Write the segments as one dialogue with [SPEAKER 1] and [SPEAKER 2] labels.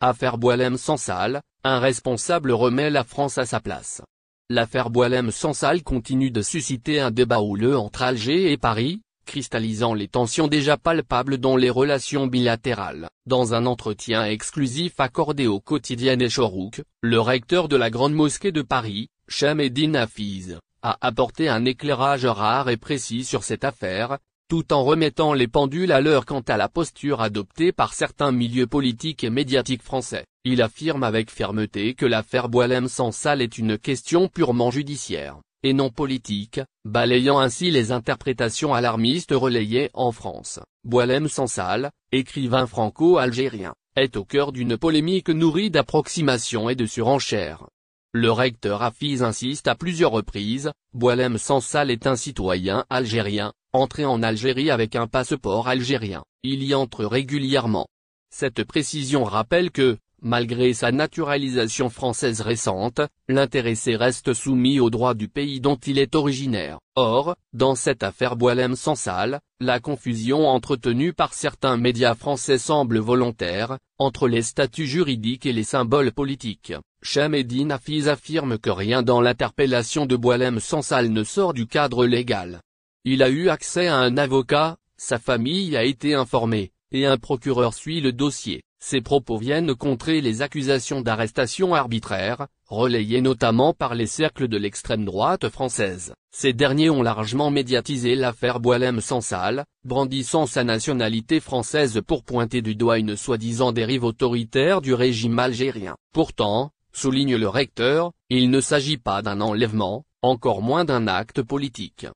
[SPEAKER 1] Affaire Boualem-Sansal, un responsable remet la France à sa place. L'affaire Boualem-Sansal continue de susciter un débat houleux entre Alger et Paris, cristallisant les tensions déjà palpables dans les relations bilatérales. Dans un entretien exclusif accordé au quotidien Échorouk, le recteur de la Grande Mosquée de Paris, Chameddine Hafiz, a apporté un éclairage rare et précis sur cette affaire, tout en remettant les pendules à l'heure quant à la posture adoptée par certains milieux politiques et médiatiques français. Il affirme avec fermeté que l'affaire Boualem-Sansal est une question purement judiciaire, et non politique, balayant ainsi les interprétations alarmistes relayées en France. Boualem-Sansal, écrivain franco-algérien, est au cœur d'une polémique nourrie d'approximations et de surenchères. Le recteur Hafiz insiste à plusieurs reprises, Boualem-Sansal est un citoyen algérien, entré en Algérie avec un passeport algérien, il y entre régulièrement. Cette précision rappelle que, malgré sa naturalisation française récente, l'intéressé reste soumis aux droits du pays dont il est originaire. Or, dans cette affaire Boualem-Sansal, la confusion entretenue par certains médias français semble volontaire, entre les statuts juridiques et les symboles politiques. Chameddine Hafiz affirme que rien dans l'interpellation de Boualem-Sansal ne sort du cadre légal. Il a eu accès à un avocat, sa famille a été informée, et un procureur suit le dossier. Ces propos viennent contrer les accusations d'arrestation arbitraire, relayées notamment par les cercles de l'extrême droite française. Ces derniers ont largement médiatisé l'affaire Boualem-Sansal, brandissant sa nationalité française pour pointer du doigt une soi-disant dérive autoritaire du régime algérien. Pourtant, souligne le recteur, il ne s'agit pas d'un enlèvement, encore moins d'un acte politique.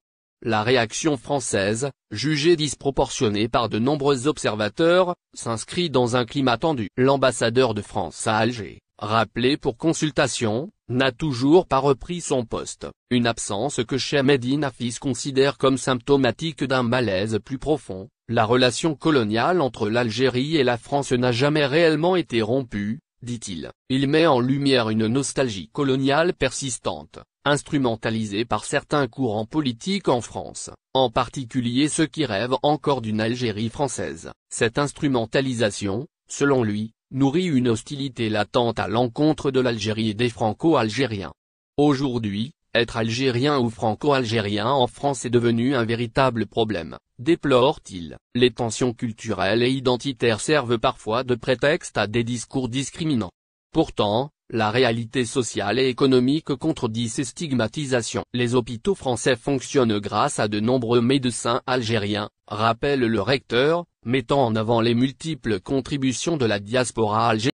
[SPEAKER 1] La réaction française, jugée disproportionnée par de nombreux observateurs, s'inscrit dans un climat tendu. L'ambassadeur de France à Alger, rappelé pour consultation, n'a toujours pas repris son poste, une absence que Chameddine Hafiz considère comme symptomatique d'un malaise plus profond. La relation coloniale entre l'Algérie et la France n'a jamais réellement été rompue, dit-il. Il met en lumière une nostalgie coloniale persistante, instrumentalisée par certains courants politiques en France, en particulier ceux qui rêvent encore d'une Algérie française. Cette instrumentalisation, selon lui, nourrit une hostilité latente à l'encontre de l'Algérie et des franco-algériens. Aujourd'hui, être algérien ou franco-algérien en France est devenu un véritable problème, déplore-t-il. Les tensions culturelles et identitaires servent parfois de prétexte à des discours discriminants. Pourtant, la réalité sociale et économique contredit ces stigmatisations. Les hôpitaux français fonctionnent grâce à de nombreux médecins algériens, rappelle le recteur, mettant en avant les multiples contributions de la diaspora algérienne.